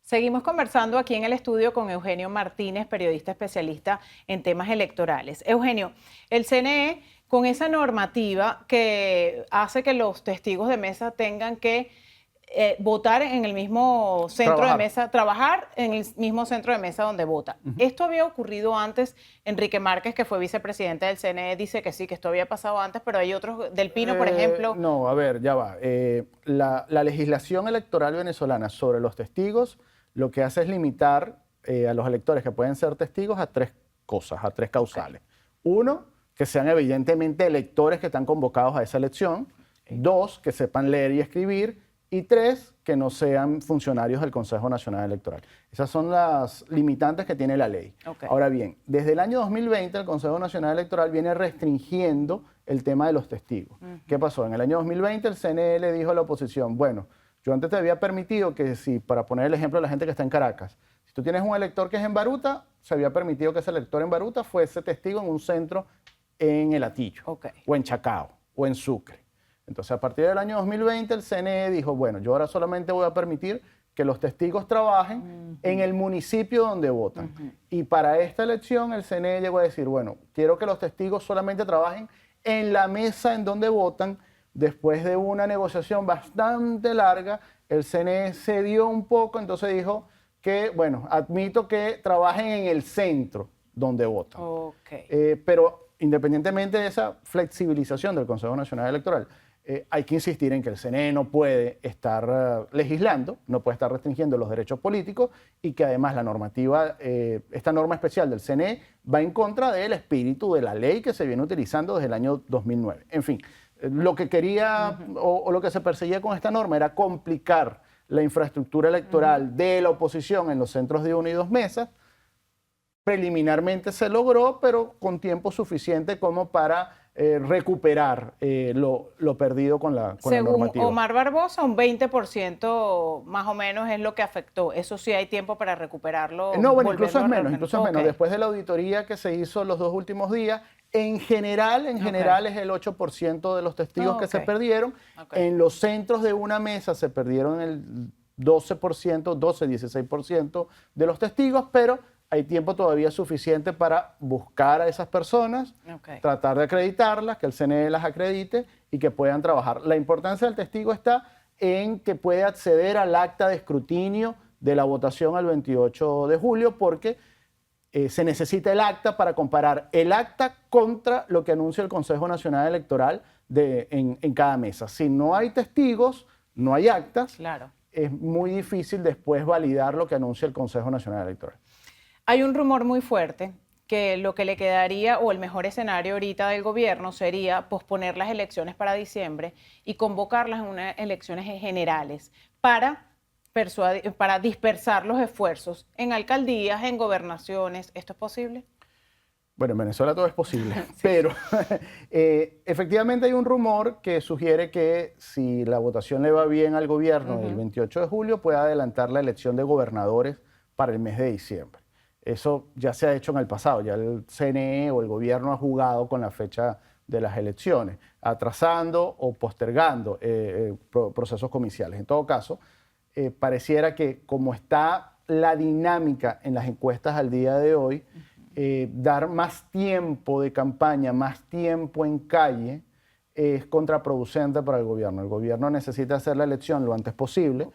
Seguimos conversando aquí en el estudio con Eugenio Martínez, periodista especialista en temas electorales. Eugenio, el CNE, con esa normativa que hace que los testigos de mesa tengan que votar en el mismo centro de mesa, trabajar en el mismo centro de mesa donde votan. Esto había ocurrido antes. Enrique Márquez, que fue vicepresidente del CNE, dice que sí, que esto había pasado antes, pero hay otros, Del Pino, por ejemplo. No, a ver, ya va. La legislación electoral venezolana sobre los testigos lo que hace es limitar a los electores que pueden ser testigos a tres cosas, a tres causales. Uno, que sean evidentemente electores que están convocados a esa elección. Dos, que sepan leer y escribir. Y tres, que no sean funcionarios del Consejo Nacional Electoral. Esas son las limitantes que tiene la ley. Ahora bien, desde el año 2020 el Consejo Nacional Electoral viene restringiendo el tema de los testigos. ¿Qué pasó? En el año 2020 el CNE le dijo a la oposición, bueno, yo antes te había permitido que si, para poner el ejemplo de la gente que está en Caracas, si tú tienes un elector que es en Baruta, se había permitido que ese elector en Baruta fuese testigo en un centro en El Hatillo, o en Chacao, o en Sucre. Entonces, a partir del año 2020, el CNE dijo, bueno, yo ahora solamente voy a permitir que los testigos trabajen en el municipio donde votan. Y para esta elección, el CNE llegó a decir, bueno, quiero que los testigos solamente trabajen en la mesa en donde votan. Después de una negociación bastante larga, el CNE cedió un poco, entonces dijo que, bueno, admito que trabajen en el centro donde votan. Pero independientemente de esa flexibilización del Consejo Nacional Electoral, hay que insistir en que el CNE no puede estar legislando, no puede estar restringiendo los derechos políticos y que además la normativa, esta norma especial del CNE va en contra del espíritu de la ley que se viene utilizando desde el año 2009. En fin, lo que quería o lo que se perseguía con esta norma era complicar la infraestructura electoral de la oposición en los centros de una y dos mesas. Preliminarmente se logró, pero con tiempo suficiente como para recuperar lo perdido con la normativa. Según Omar Barbosa, un 20% más o menos es lo que afectó. Eso sí hay tiempo para recuperarlo. No, bueno, incluso es menos. Después de la auditoría que se hizo los 2 últimos días, en general es el 8% de los testigos que se perdieron. En los centros de una mesa se perdieron el 16% de los testigos, pero hay tiempo todavía suficiente para buscar a esas personas, tratar de acreditarlas, que el CNE las acredite y que puedan trabajar. La importancia del testigo está en que puede acceder al acta de escrutinio de la votación al 28 de julio, porque se necesita el acta para comparar el acta contra lo que anuncia el Consejo Nacional Electoral en cada mesa. Si no hay testigos, no hay actas, es muy difícil después validar lo que anuncia el Consejo Nacional Electoral. Hay un rumor muy fuerte que lo que le quedaría o el mejor escenario ahorita del gobierno sería posponer las elecciones para diciembre y convocarlas en unas elecciones generales para dispersar los esfuerzos en alcaldías, en gobernaciones. ¿Esto es posible? Bueno, en Venezuela todo es posible, pero efectivamente hay un rumor que sugiere que si la votación le va bien al gobierno el 28 de julio, puede adelantar la elección de gobernadores para el mes de diciembre. Eso ya se ha hecho en el pasado, ya el CNE o el gobierno ha jugado con la fecha de las elecciones, atrasando o postergando procesos comiciales. En todo caso, pareciera que como está la dinámica en las encuestas al día de hoy, dar más tiempo de campaña, más tiempo en calle, es contraproducente para el gobierno. El gobierno necesita hacer la elección lo antes posible,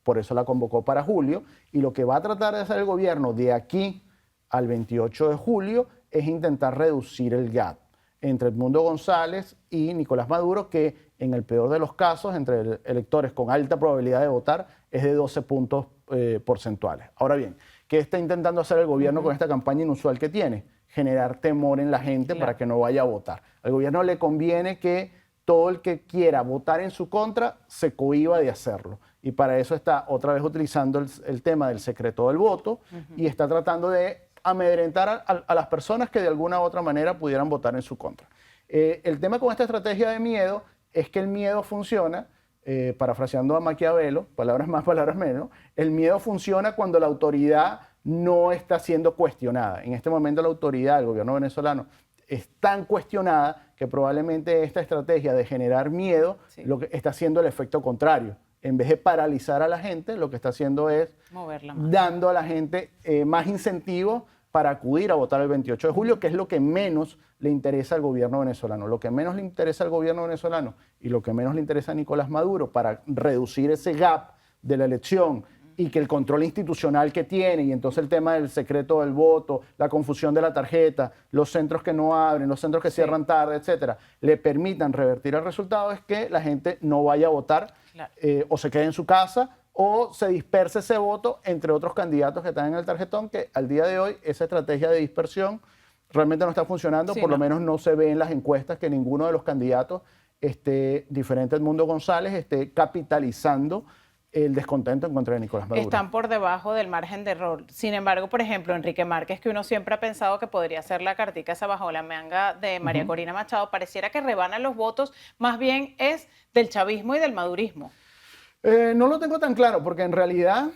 por eso la convocó para julio, y lo que va a tratar de hacer el gobierno de aquí al 28 de julio es intentar reducir el gap entre Edmundo González y Nicolás Maduro, que en el peor de los casos, entre electores con alta probabilidad de votar, es de 12 puntos porcentuales. Ahora bien, ¿qué está intentando hacer el gobierno con esta campaña inusual que tiene? Generar temor en la gente para que no vaya a votar. Al gobierno le conviene que todo el que quiera votar en su contra se cohíba de hacerlo. Y para eso está otra vez utilizando el tema del secreto del voto y está tratando de amedrentar a las personas que de alguna u otra manera pudieran votar en su contra. El tema con esta estrategia de miedo es que el miedo funciona, parafraseando a Maquiavelo, palabras más, palabras menos, el miedo funciona cuando la autoridad no está siendo cuestionada. En este momento la autoridad, el gobierno venezolano, es tan cuestionada que probablemente esta estrategia de generar miedo lo que está haciendo el efecto contrario. en vez de paralizar a la gente, lo que está haciendo es Moverla más. dando a la gente más incentivos para acudir a votar el 28 de julio, que es lo que menos le interesa al gobierno venezolano. Lo que menos le interesa al gobierno venezolano y lo que menos le interesa a Nicolás Maduro para reducir ese gap de la elección y que el control institucional que tiene, y entonces el tema del secreto del voto, la confusión de la tarjeta, los centros que no abren, los centros que cierran tarde, etcétera, le permitan revertir el resultado, es que la gente no vaya a votar, Claro. o se quede en su casa o se disperse ese voto entre otros candidatos que están en el tarjetón, que al día de hoy esa estrategia de dispersión realmente no está funcionando, Sí, por lo no. menos no se ve en las encuestas que ninguno de los candidatos, diferente a Edmundo González, esté capitalizando el descontento en contra de Nicolás Maduro. Están por debajo del margen de error. Sin embargo, por ejemplo, Enrique Márquez, que uno siempre ha pensado que podría ser la cartica esa bajo la manga de María Corina Machado, pareciera que rebana los votos, más bien es del chavismo y del madurismo. No lo tengo tan claro, porque en realidad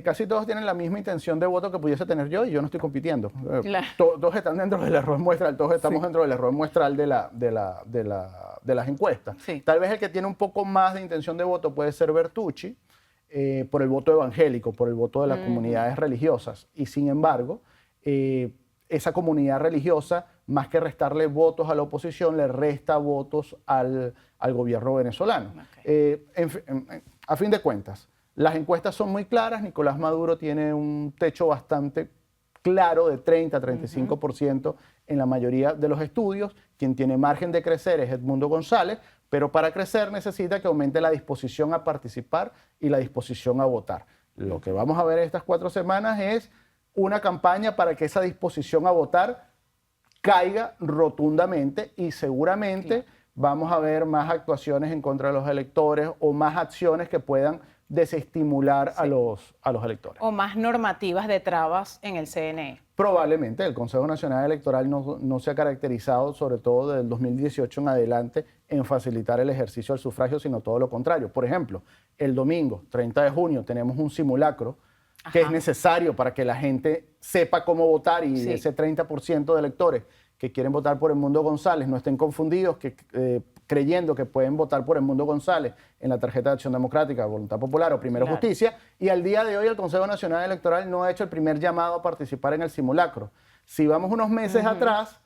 casi todos tienen la misma intención de voto que pudiese tener yo, y yo no estoy compitiendo. Claro. Todos están dentro del error muestral, todos estamos dentro del error muestral de las encuestas. Sí. Tal vez el que tiene un poco más de intención de voto puede ser Bertucci, por el voto evangélico, por el voto de las comunidades religiosas. Y sin embargo, esa comunidad religiosa, más que restarle votos a la oposición, le resta votos al gobierno venezolano. A fin de cuentas, las encuestas son muy claras. Nicolás Maduro tiene un techo bastante claro de 30-35% en la mayoría de los estudios. Quien tiene margen de crecer es Edmundo González, pero para crecer necesita que aumente la disposición a participar y la disposición a votar. Lo que vamos a ver estas 4 semanas es una campaña para que esa disposición a votar caiga rotundamente, y seguramente vamos a ver más actuaciones en contra de los electores o más acciones que puedan desestimular a los electores. O más normativas de trabas en el CNE. Probablemente el Consejo Nacional Electoral no se ha caracterizado, sobre todo desde el 2018 en adelante, en facilitar el ejercicio del sufragio, sino todo lo contrario. Por ejemplo, el domingo 30 de junio tenemos un simulacro que es necesario para que la gente sepa cómo votar, y ese 30% de electores que quieren votar por Edmundo González no estén confundidos creyendo que pueden votar por Edmundo González en la tarjeta de Acción Democrática, Voluntad Popular o Primero Justicia. Y al día de hoy el Consejo Nacional Electoral no ha hecho el primer llamado a participar en el simulacro. Si vamos unos meses atrás,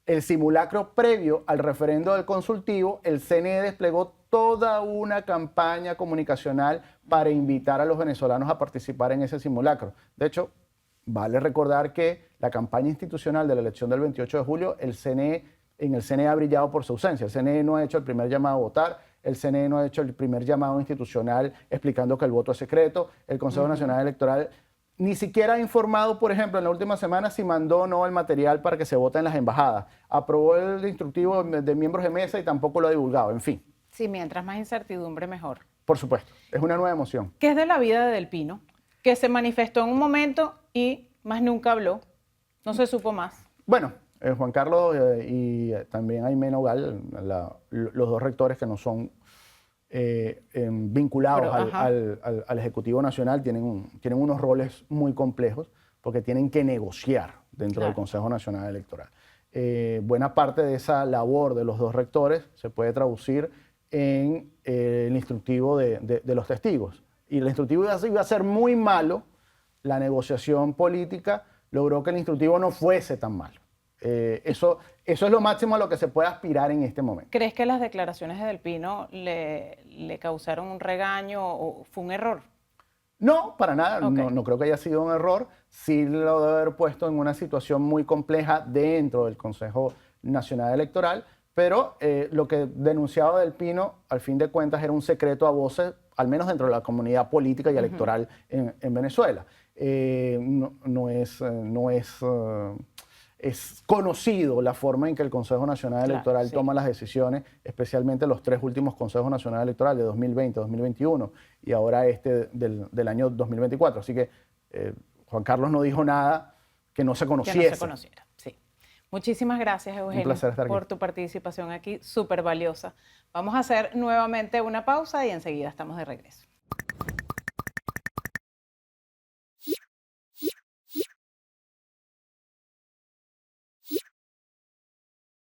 el simulacro previo al referendo del consultivo, el CNE desplegó toda una campaña comunicacional para invitar a los venezolanos a participar en ese simulacro. De hecho, vale recordar que la campaña institucional de la elección del 28 de julio, en el CNE ha brillado por su ausencia. El CNE no ha hecho el primer llamado a votar, el CNE no ha hecho el primer llamado institucional explicando que el voto es secreto, el Consejo Nacional Electoral ni siquiera ha informado, por ejemplo, en la última semana si mandó o no el material para que se vote en las embajadas. Aprobó el instructivo de miembros de mesa y tampoco lo ha divulgado, en fin. Sí, mientras más incertidumbre, mejor. Por supuesto, es una nueva emoción. ¿Qué es de la vida de Del Pino? Que se manifestó en un momento y más nunca habló. No se supo más. Bueno, Juan Carlos y también Aimé Nogal, los dos rectores que no son vinculados al Ejecutivo Nacional, tienen unos roles muy complejos porque tienen que negociar dentro del Consejo Nacional Electoral. Buena parte de esa labor de los dos rectores se puede traducir en el instructivo de los testigos. Y el instructivo iba a ser muy malo. La negociación política logró que el instructivo no fuese tan malo. Eso es lo máximo a lo que se puede aspirar en este momento. ¿Crees que las declaraciones de Del Pino le causaron un regaño o fue un error? No, para nada. No creo que haya sido un error. Sí lo debe haber puesto en una situación muy compleja dentro del Consejo Nacional Electoral, pero lo que denunciaba Del Pino, al fin de cuentas, era un secreto a voces, al menos dentro de la comunidad política y electoral en Venezuela. Es conocido la forma en que el Consejo Nacional Electoral toma las decisiones, especialmente los 3 últimos Consejos Nacionales Electorales de 2020, 2021 y ahora del año 2024. Así que Juan Carlos no dijo nada que no se conociese. Que no se conociera, sí. Muchísimas gracias, Eugenio, Un placer estar aquí. por tu participación aquí, súper valiosa. Vamos a hacer nuevamente una pausa y enseguida estamos de regreso.